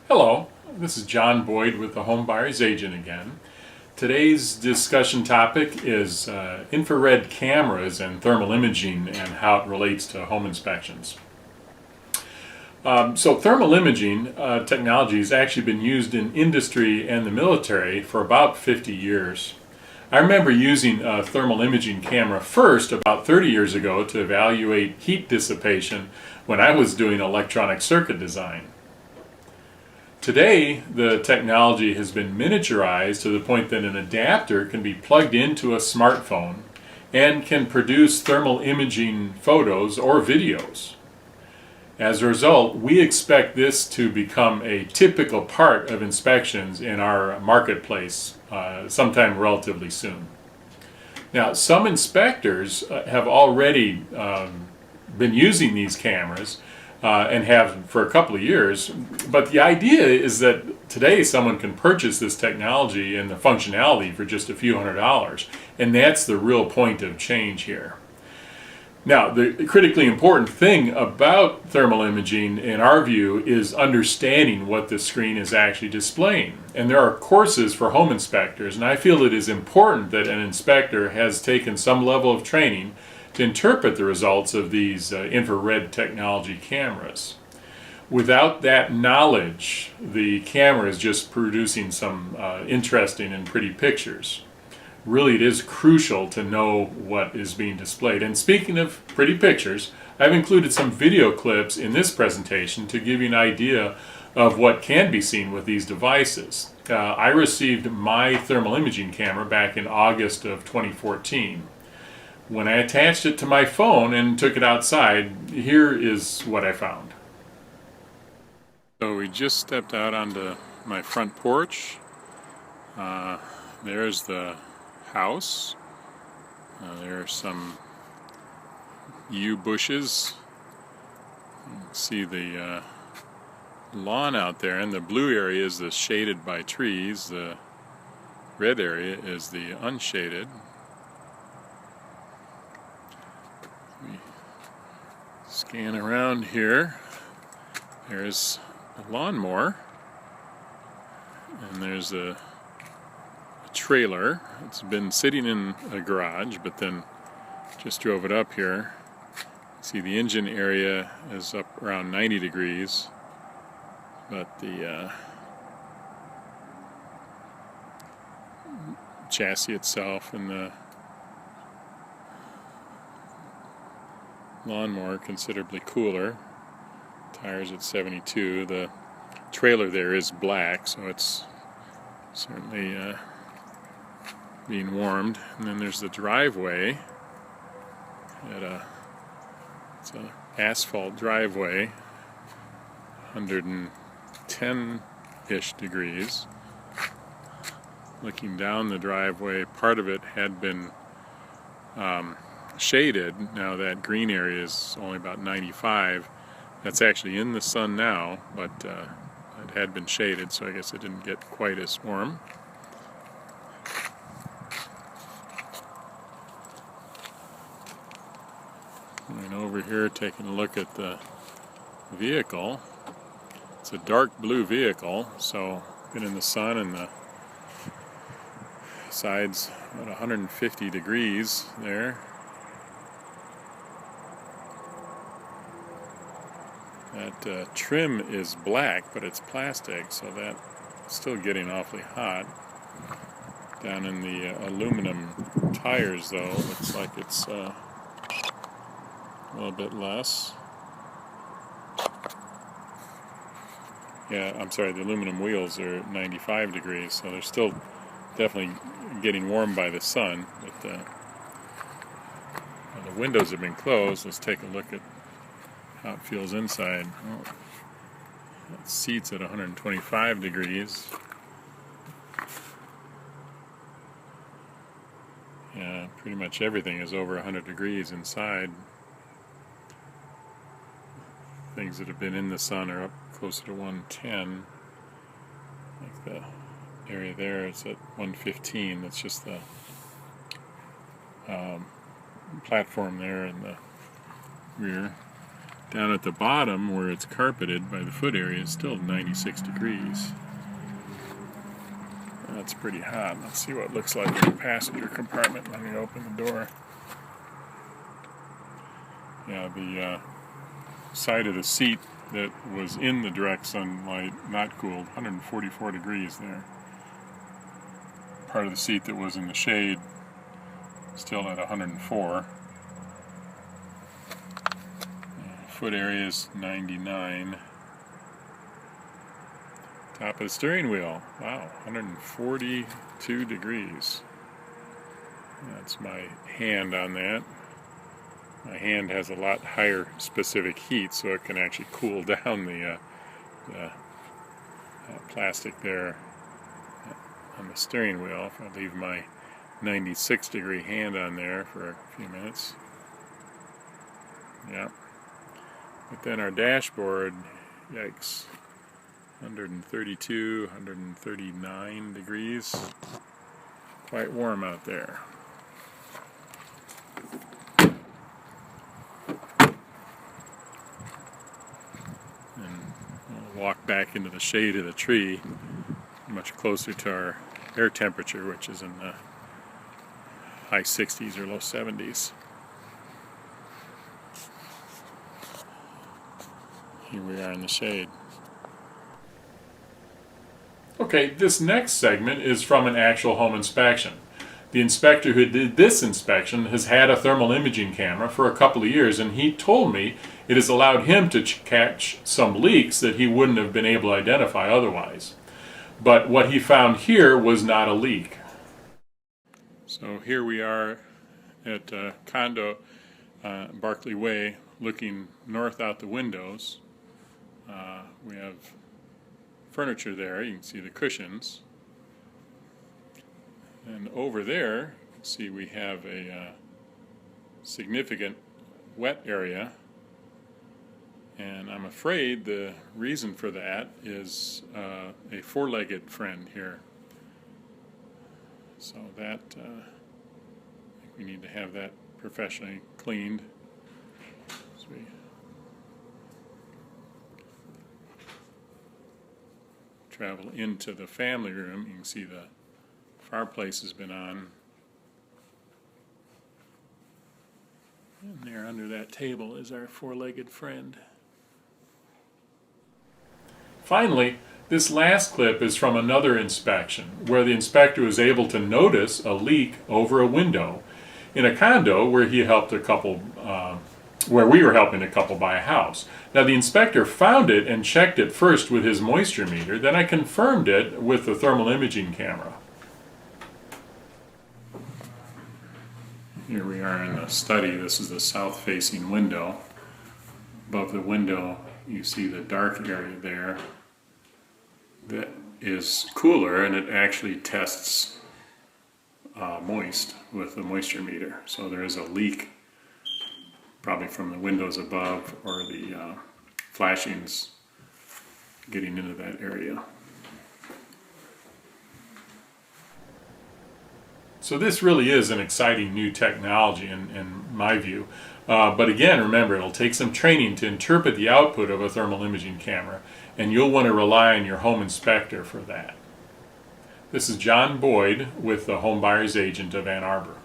Hello, this is John Boyd with the Home Buyer's Agent again. Today's discussion topic is infrared cameras and thermal imaging and how it relates to home inspections. So thermal imaging technology has actually been used in industry and the military for about 50 years. I remember using a thermal imaging camera first about 30 years ago to evaluate heat dissipation when I was doing electronic circuit design. Today, the technology has been miniaturized to the point that an adapter can be plugged into a smartphone and can produce thermal imaging photos or videos. As a result, we expect this to become a typical part of inspections in our marketplace sometime relatively soon. Now, some inspectors have already been using these cameras and have for a couple of years, but the idea is that today someone can purchase this technology and the functionality for just a few $100s, and that's the real point of change here. Now, the critically important thing about thermal imaging, in our view, is understanding what the screen is actually displaying. And there are courses for home inspectors, and I feel it is important that an inspector has taken some level of training to interpret the results of these infrared technology cameras. Without that knowledge, the camera is just producing some interesting and pretty pictures. Really, it is crucial to know what is being displayed. And speaking of pretty pictures, I've included some video clips in this presentation to give you an idea of what can be seen with these devices. I received my thermal imaging camera back in August of 2014. When I attached it to my phone and took it outside, here is what I found. So we just stepped out onto my front porch. There's the house. There are some yew bushes. You can see the lawn out there, and the blue area is the shaded by trees. The red area is the unshaded. We scan around here. There's a lawnmower, and there's a trailer. It's been sitting in a garage, but then just drove it up here. See, the engine area is up around 90 degrees, but the chassis itself and the lawnmower considerably cooler. Tires at 72. The trailer there is black, so it's certainly being warmed. And then there's the driveway. It's an asphalt driveway, 110-ish degrees. Looking down the driveway, part of it had been shaded. Now that green area is only about 95. That's actually in the sun now, but it had been shaded, so I guess it didn't get quite as warm. And over here, taking a look at the vehicle. It's a dark blue vehicle, so been in the sun, and the sides about 150 degrees there. That trim is black, but it's plastic, so that's still getting awfully hot. Down in the aluminum tires, though, looks like it's a little bit less. Yeah, I'm sorry, the aluminum wheels are 95 degrees, so they're still definitely getting warm by the sun, but the windows have been closed. Let's take a look at how it feels inside. Oh, that seat's at 125 degrees. Yeah, pretty much everything is over 100 degrees inside. Things that have been in the sun are up closer to 110. Like the area there, it's at 115. That's just the platform there in the rear. Down at the bottom where it's carpeted by the foot area is still 96 degrees. That's pretty hot. Let's see what it looks like in the passenger compartment when we open the door. Yeah, the side of the seat that was in the direct sunlight, not cooled, 144 degrees there. Part of the seat that was in the shade, still at 104. Foot area is 99. Top of the steering wheel, wow, 142 degrees. That's my hand on that. My hand has a lot higher specific heat, so it can actually cool down the plastic there on the steering wheel. If I leave my 96 degree hand on there for a few minutes. Yeah. But then our dashboard, yikes, 132, 139 degrees. Quite warm out there. And we'll walk back into the shade of the tree, much closer to our air temperature, which is in the high 60s or low 70s. Here we are in the shade. Okay, this next segment is from an actual home inspection. The inspector who did this inspection has had a thermal imaging camera for a couple of years, and he told me it has allowed him to catch some leaks that he wouldn't have been able to identify otherwise. But what he found here was not a leak. So here we are at a condo, Barclay Way, looking north out the windows. We have furniture there. You can see the cushions. And over there, you can see we have a significant wet area. And I'm afraid the reason for that is a four-legged friend here. So that, I think we need to have that professionally cleaned. So we travel into the family room. You can see the fireplace has been on. And there under that table is our four-legged friend. Finally, this last clip is from another inspection where the inspector was able to notice a leak over a window in a condo where he helped a couple, where we were helping a couple buy a house. Now the inspector found it and checked it first with his moisture meter, then I confirmed it with the thermal imaging camera. Here we are in the study. This is the south-facing window. Above the window you see the dark area there that is cooler, and it actually tests moist with the moisture meter. So there is a leak probably from the windows above or the flashings getting into that area. So this really is an exciting new technology in my view. But again, remember, it'll take some training to interpret the output of a thermal imaging camera, and you'll want to rely on your home inspector for that. This is John Boyd with the Home Buyer's Agent of Ann Arbor.